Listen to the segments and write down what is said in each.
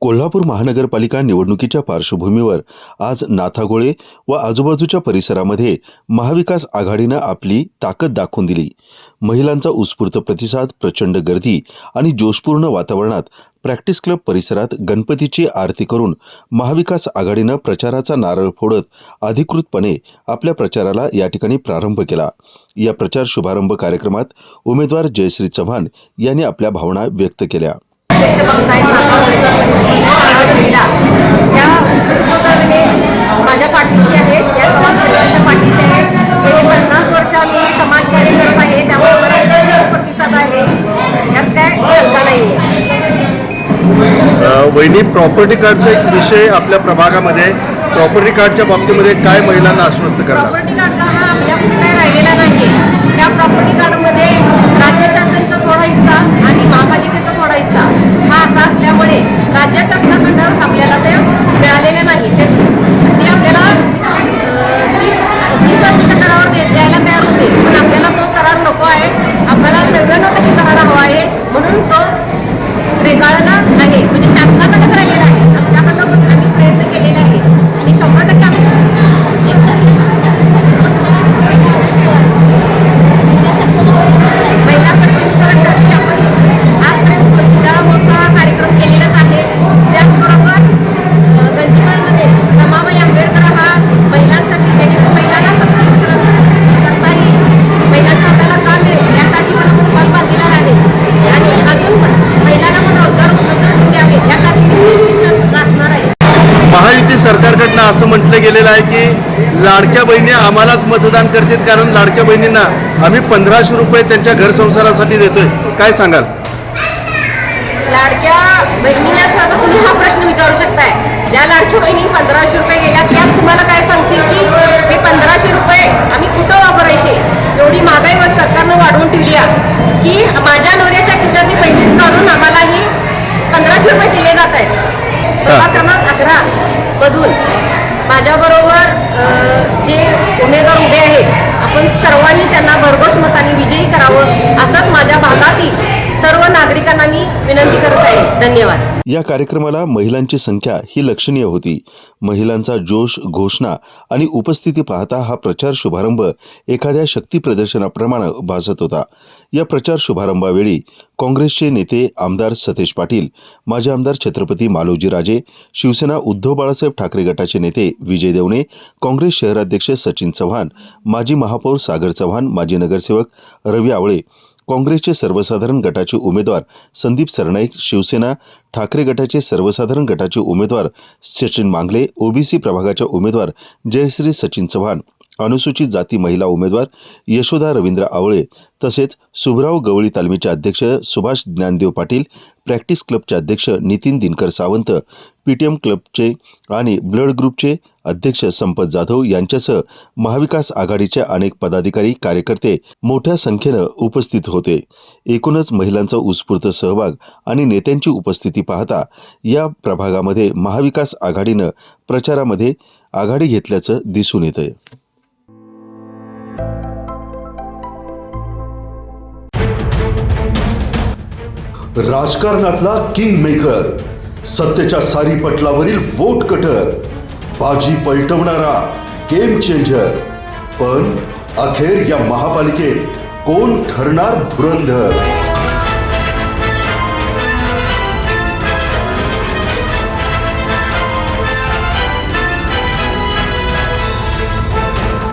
कोल्हापूर महानगरपालिका निवडणुकीच्या पार्श्वभूमीवर आज नाथागोळे व आजूबाजूच्या परिसरामध्ये महाविकास आघाडीनं आपली ताकद दाखवून दिली. महिलांचा उत्स्फूर्त प्रतिसाद, प्रचंड गर्दी आणि जोशपूर्ण वातावरणात प्रॅक्टिस क्लब परिसरात गणपतीची आरती करून महाविकास आघाडीनं प्रचाराचा नारळ फोडत अधिकृतपणे आपल्या प्रचाराला या ठिकाणी प्रारंभ केला. या प्रचार शुभारंभ कार्यक्रमात उमेदवार जयश्री चव्हाण यांनी आपल्या भावना व्यक्त केल्या. माझ्या पाठीशी आहेत, या समाजाच्या पाठीशी आहेत. गेली 50 वर्ष मी समाजकार्य करत आहे, त्यामुळे मला प्रतिसाद आहे. यात काय शंका नाही. वहिनी, प्रॉपर्टी कार्डचा एक विषय आपल्या प्रभागामध्ये, प्रॉपर्टी कार्डच्या बाबतीमध्ये काय महिलांना आश्वस्त करा? प्रॉपर्टी कार्डचा हा आपल्या काय राहिलेला नाही. त्या प्रॉपर्टी कार्डमध्ये राज्य शासनाचा थोडा हिस्सा आणि महापालिकेचा थोडा हिस्सा हा असा असल्यामुळे राज्य शासनाकडून आपल्याला ते मिळालेले नाही. ते आपल्याला 30 वर्षाच्या करारावर द्यायला तयार होते, पण आपल्याला तो करार नको आहे. आपल्याला 99% करार हवा आहे, म्हणून तो रेगाळला आहे. म्हणजे शासनाकडे राहिलेला आहे, आमच्याकडनं आम्ही प्रयत्न केलेले आहे आणि 100% महिला सक्षमीकरणासाठी आपण आजपर्यंत सितारा महोत्सव हा कार्यक्रम केलेलाच आहे. त्याचबरोबर गंजीवळमध्ये रमाबाई आंबेडकर हा महिलांसाठी, जेणेकरून महिलांना सक्षमीकरण करता येईल, महिलांच्या हाताला काम मिळेल यासाठी पण आपण कॉल बांधलेला आहे. आणि अजून पण महिलांना पण रोजगार उपलब्ध करून द्यावे यासाठी मी राखणार आहे. महायुती सरकारकडनं असं म्हटलं गेलेलं आहे की लाडक्या बहिणी आम्हालाच मतदान करतील, कारण लाडक्या बहिणींना आम्ही 1500 रुपये त्यांच्या घर संसारासाठी देतोय. काय सांगाल? लाडक्या बहिणीला आता तुम्ही हा प्रश्न विचारू शकताय. ज्या लाडक्या बहिणी 1500 रुपये गेल्या त्याच तुम्हाला काय सांगतील की हे 1500 रुपये आम्ही कुठं वापरायचे? एवढी महागाई सरकारनं वाढवून ठेवली आहे की माझ्या नवऱ्याच्या खिशातले पैसेच काढून आम्हालाही 1500 रुपये दिले जात आहेत. प्रभाग क्रमांक 11 मधून माझ्याबरोबर जे उमेदवार उभे आहेत, आपण सर्वांनी त्यांना भरघोस मताने विजयी करावं असंच माझ्या भागातील सर्व नागरिकांना मी विनंती करत आहे. धन्यवाद. या कार्यक्रमाला महिलांची संख्या ही लक्षणीय होती. महिलांचा जोश, घोषणा आणि उपस्थिती पाहता हा प्रचार शुभारंभ एखाद्या शक्ती प्रदर्शनाप्रमाणे भासत होता. या प्रचार शुभारंभावेळी काँग्रेसचे नेते आमदार सतेज पाटील, माजी आमदार छत्रपती मालोजी राजे, शिवसेना उद्धव बाळासाहेब ठाकरे गटाचे नेते विजय देवणे, काँग्रेस शहराध्यक्ष सचिन चव्हाण, माजी महापौर सागर चव्हाण, माजी नगरसेवक रवी आवळे, काँग्रेसचे सर्वसाधारण गटाचे उमेदवार संदीप सरनाईक, शिवसेना ठाकरे गटाचे सर्वसाधारण गटाचे उमेदवार सचिन मांगले, ओबीसी प्रभागाच्या उमेदवार जयश्री सचिन चव्हाण, अनुसूचित जाती महिला उमेदवार यशोदा रवींद्र आवळे, तसेच सुभराव गवळी तालमीचे अध्यक्ष सुभाष ज्ञानदेव पाटील, प्रॅक्टिस क्लबचे अध्यक्ष नितीन दिनकर सावंत, पीटीएम क्लबचे आणि ब्लड ग्रुपचे अध्यक्ष संपत जाधव यांच्यासह महाविकास आघाडीचे अनेक पदाधिकारी, कार्यकर्ते मोठ्या संख्येनं उपस्थित होते. एकूणच महिलांचा उत्स्फूर्त सहभाग आणि नेत्यांची उपस्थिती पाहता या प्रभागामध्ये महाविकास आघाडीनं प्रचारामध्ये आघाडी घेतल्याचं दिसून येतंय. राजकारणातला किंग मेकर, सत्तेच्या सारी पटलावरील वोट कटर, बाजी पलटवणारा गेम चेंजर. पण अखेर या महापालिकेत कोण ठरणार धुरंधर?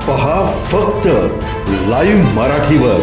पहा फक्त लाईव्ह मराठीवर.